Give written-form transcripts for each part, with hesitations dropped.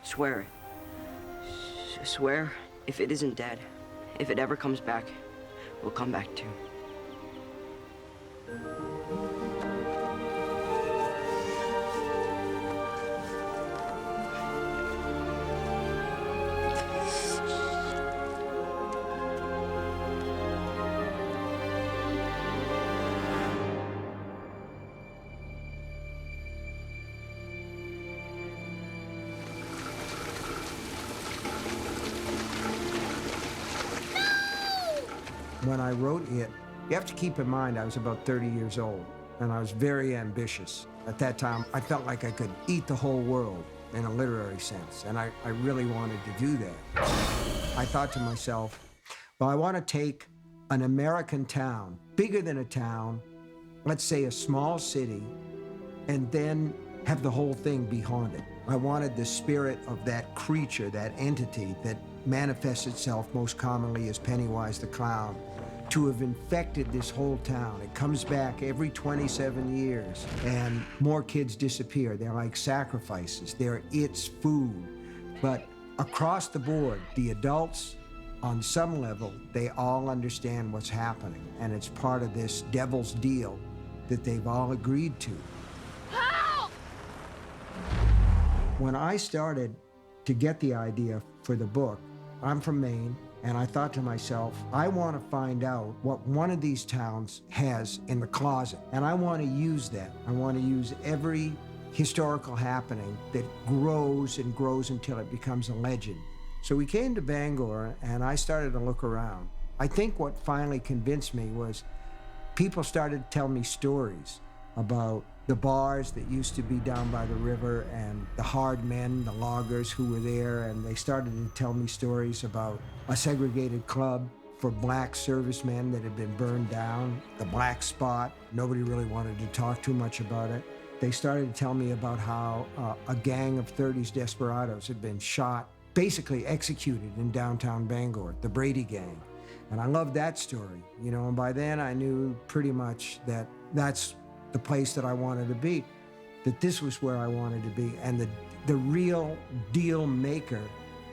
Swear it. Swear if it isn't dead, if it ever comes back, we'll come back too. When I wrote it, you have to keep in mind I was about 30 years old, and I was very ambitious. At that time, I felt like I could eat the whole world in a literary sense, and I really wanted to do that. I thought to myself, well, I want to take an American town, bigger than a town, let's say a small city, and then have the whole thing be haunted. I wanted the spirit of that creature, that entity that manifests itself most commonly as Pennywise the Clown, to have infected this whole town. It comes back every 27 years, and more kids disappear. They're like sacrifices. They're its food. But across the board, the adults, on some level, they all understand what's happening, and it's part of this devil's deal that they've all agreed to. Help! When I started to get the idea for the book, I'm from Maine, and I thought to myself, I want to find out what one of these towns has in the closet, and I want to use that. I want to use every historical happening that grows and grows until it becomes a legend. So we came to Bangor, and I started to look around. I think what finally convinced me was people started to tell me stories about the bars that used to be down by the river and the hard men, the loggers who were there, and they started to tell me stories about a segregated club for black servicemen that had been burned down, the Black Spot. Nobody really wanted to talk too much about it. They started to tell me about how a gang of 30s desperados had been shot, basically executed in downtown Bangor, the Brady Gang. And I loved that story, you know, and by then I knew pretty much that that's the place that I wanted to be, that this was where I wanted to be. And the real deal maker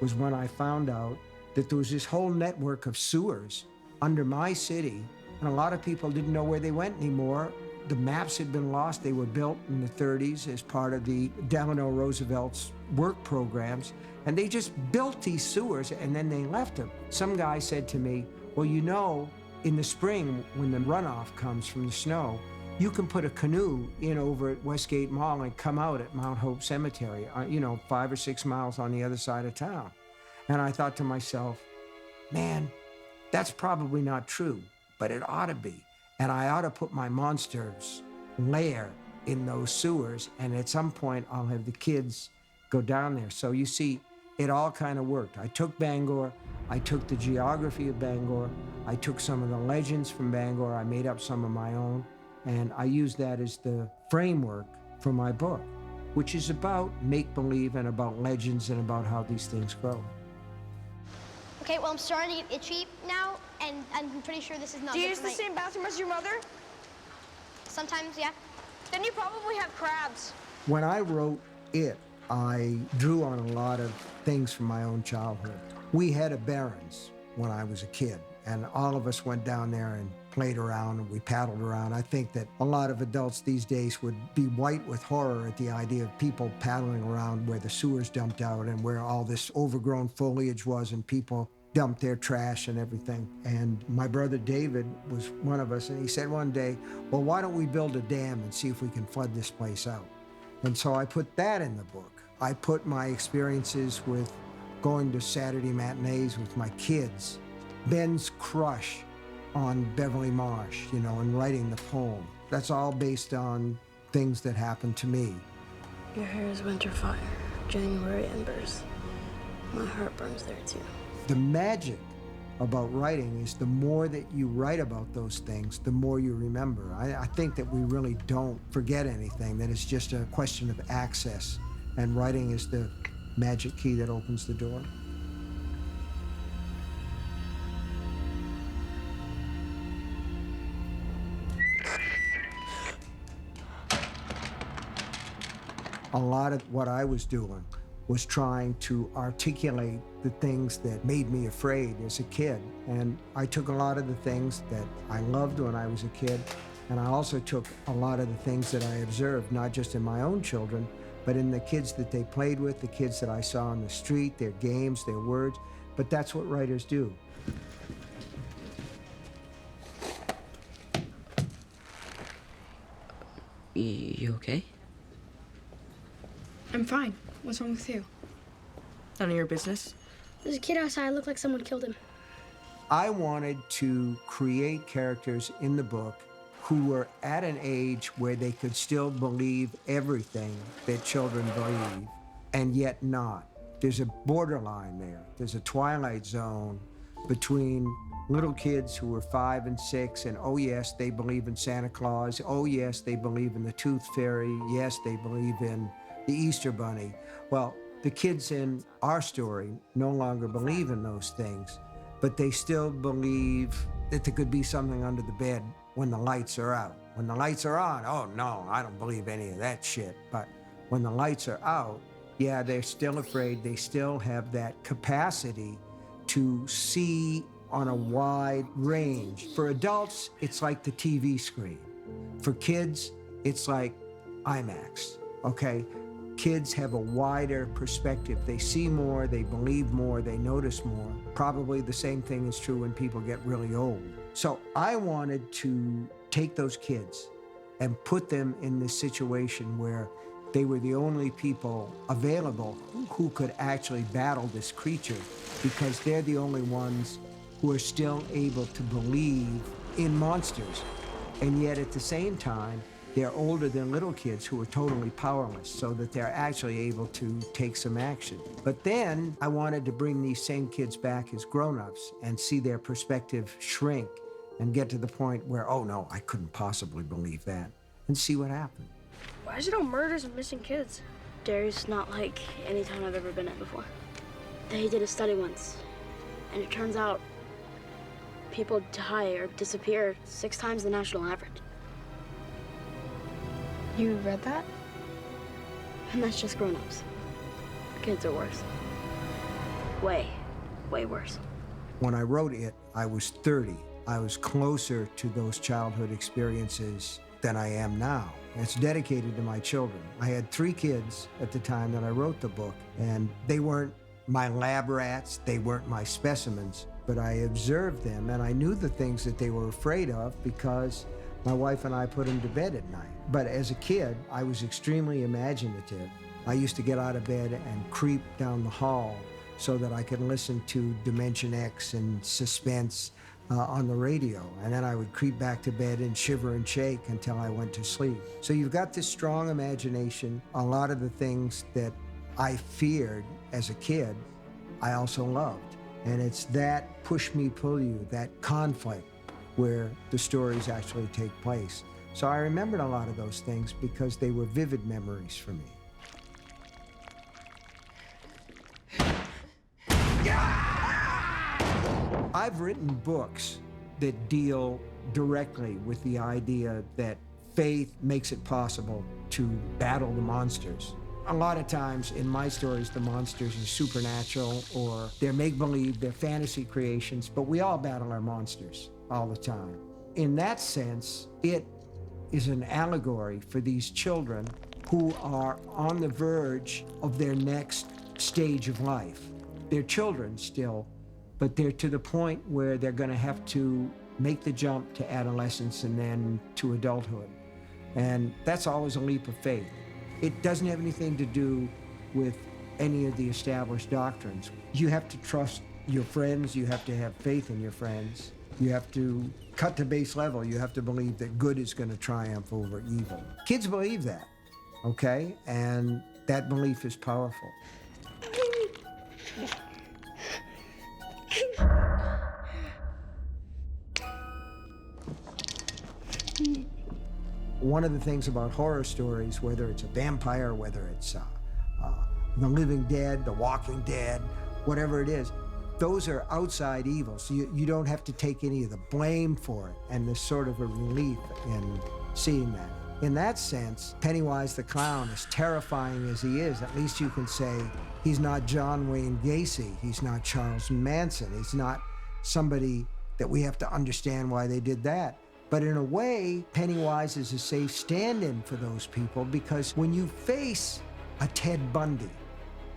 was when I found out that there was this whole network of sewers under my city, and a lot of people didn't know where they went anymore. The maps had been lost. They were built in the 30s as part of the Delano Roosevelt's work programs, and they just built these sewers and then they left them. Some guy said to me, well, you know, in the spring when the runoff comes from the snow, you can put a canoe in over at Westgate Mall and come out at Mount Hope Cemetery, you know, 5 or 6 miles on the other side of town. And I thought to myself, man, that's probably not true, but it ought to be. And I ought to put my monster's lair in those sewers, and at some point I'll have the kids go down there. So you see, it all kind of worked. I took Bangor, I took the geography of Bangor, I took some of the legends from Bangor, I made up some of my own, and I used that as the framework for my book, which is about make-believe and about legends and about how these things grow. Okay, well, I'm starting to get itchy now, and I'm pretty sure this is not Do you good use for the my- same bathroom as your mother? Sometimes, yeah. Then you probably have crabs. When I wrote it, I drew on a lot of things from my own childhood. We had a Barron's when I was a kid, and all of us went down there and played around and we paddled around. I think that a lot of adults these days would be white with horror at the idea of people paddling around where the sewers dumped out and where all this overgrown foliage was and people dumped their trash and everything. And my brother David was one of us, and he said one day, well, why don't we build a dam and see if we can flood this place out? And so I put that in the book. I put my experiences with going to Saturday matinees with my kids, Ben's crush on Beverly Marsh, you know, and writing the poem. That's all based on things that happened to me. Your hair is winter fire, January embers. My heart burns there too. The magic about writing is the more that you write about those things, the more you remember. I think that we really don't forget anything, that it's just a question of access, and writing is the magic key that opens the door. A lot of what I was doing was trying to articulate the things that made me afraid as a kid. And I took a lot of the things that I loved when I was a kid, and I also took a lot of the things that I observed, not just in my own children, but in the kids that they played with, the kids that I saw on the street, their games, their words. But that's what writers do. You okay? I'm fine. What's wrong with you? None of your business. There's a kid outside. Looked like someone killed him. I wanted to create characters in the book who were at an age where they could still believe everything that children believe, and yet not. There's a borderline there. There's a twilight zone between little kids who were 5 and 6, and oh yes, they believe in Santa Claus. Oh yes, they believe in the Tooth Fairy. Yes, they believe in the Easter Bunny. Well, the kids in our story no longer believe in those things, but they still believe that there could be something under the bed when the lights are out. When the lights are on, oh no, I don't believe any of that shit. But when the lights are out, yeah, they're still afraid. They still have that capacity to see on a wide range. For adults, it's like the TV screen. For kids, it's like IMAX, okay? Kids have a wider perspective. They see more, they believe more, they notice more. Probably the same thing is true when people get really old. So I wanted to take those kids and put them in this situation where they were the only people available who could actually battle this creature, because they're the only ones who are still able to believe in monsters. And yet at the same time, they're older than little kids who are totally powerless, so that they're actually able to take some action. But then I wanted to bring these same kids back as grown-ups and see their perspective shrink and get to the point where, oh no, I couldn't possibly believe that, and see what happened. Why is it all murders and missing kids? Derry's not like any town I've ever been at before. They did a study once, and it turns out people die or disappear 6 times the national average. You read that? And that's just grown-ups. Kids are worse. Way, way worse. When I wrote it, I was 30. I was closer to those childhood experiences than I am now. It's dedicated to my children. I had 3 kids at the time that I wrote the book, and they weren't my lab rats, they weren't my specimens, but I observed them and I knew the things that they were afraid of because my wife and I put them to bed at night. But as a kid, I was extremely imaginative. I used to get out of bed and creep down the hall so that I could listen to Dimension X and Suspense on the radio. And then I would creep back to bed and shiver and shake until I went to sleep. So you've got this strong imagination. A lot of the things that I feared as a kid, I also loved. And it's that push me, pull you, that conflict where the stories actually take place. So I remembered a lot of those things because they were vivid memories for me. I've written books that deal directly with the idea that faith makes it possible to battle the monsters. A lot of times in my stories, the monsters are supernatural or they're make-believe, they're fantasy creations, but we all battle our monsters all the time. In that sense, it is an allegory for these children who are on the verge of their next stage of life. They're children still, but they're to the point where they're going to have to make the jump to adolescence and then to adulthood. And that's always a leap of faith. It doesn't have anything to do with any of the established doctrines. You have to trust your friends. You have to have faith in your friends. You have to cut to base level. You have to believe that good is going to triumph over evil. Kids believe that, okay? And that belief is powerful. One of the things about horror stories, whether it's a vampire, whether it's the living dead, the walking dead, whatever it is, those are outside evils. So you don't have to take any of the blame for it. And there's sort of a relief in seeing that. in that sense, Pennywise the Clown, as terrifying as he is, at least you can say he's not John Wayne Gacy, he's not Charles Manson, he's not somebody that we have to understand why they did that. But in a way, Pennywise is a safe stand-in for those people, because when you face a Ted Bundy,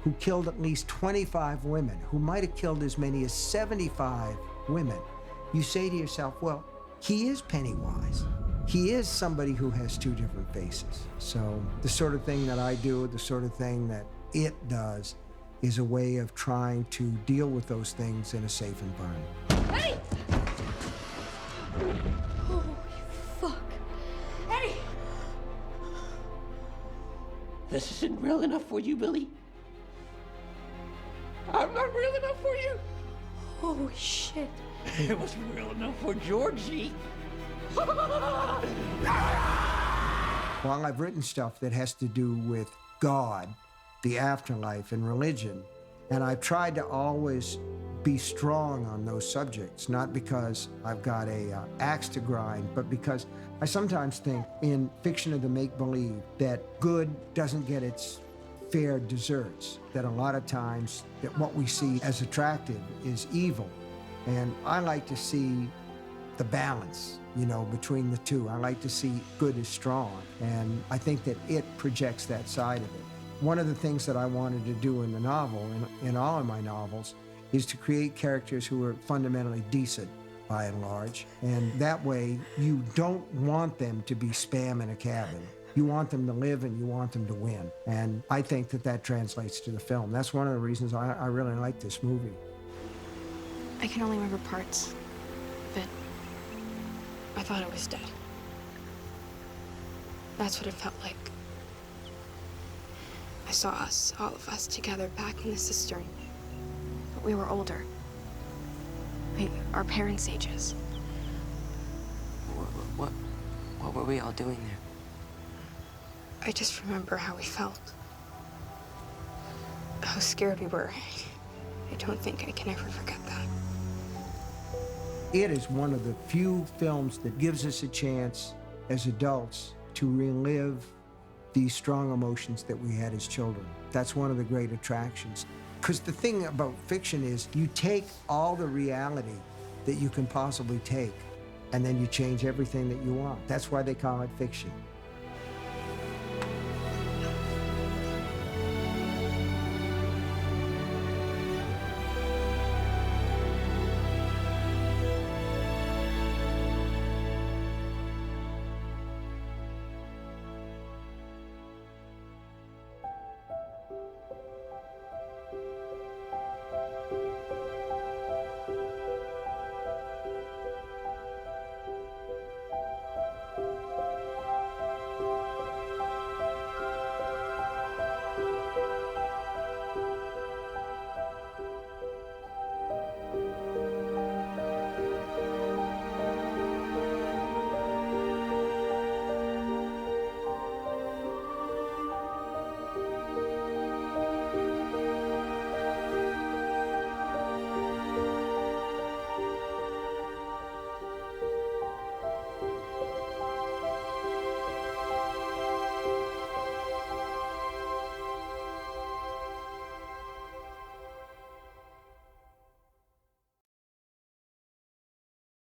who killed at least 25 women, who might have killed as many as 75 women, you say to yourself, well, he is Pennywise. He is somebody who has two different faces. So the sort of thing that I do, the sort of thing that it does, is a way of trying to deal with those things in a safe environment. Eddie! Holy fuck. Eddie! This isn't real enough for you, Billy. I'm not real enough for you. Holy shit. It wasn't real enough for Georgie. While I've written stuff that has to do with God, the afterlife, and religion, and I've tried to always be strong on those subjects, not because I've got a axe to grind, but because I sometimes think in fiction of the make-believe that good doesn't get its fair deserts, that a lot of times that what we see as attractive is evil. And I like to see the balance, you know, between the two. I like to see good is strong, and I think that it projects that side of it. One of the things that I wanted to do in the novel, in all of my novels, is to create characters who are fundamentally decent, by and large. And that way, you don't want them to be spam in a cabin. You want them to live and you want them to win. And I think that that translates to the film. That's one of the reasons I really like this movie. I can only remember parts of it. I thought it was dead. That's what it felt like. I saw us, all of us, together back in the cistern. But we were older. Our parents' ages. What were we all doing there? I just remember how we felt. How scared we were. I don't think I can ever forget that. It is one of the few films that gives us a chance as adults to relive these strong emotions that we had as children. That's one of the great attractions. Because the thing about fiction is you take all the reality that you can possibly take, and then you change everything that you want. That's why they call it fiction.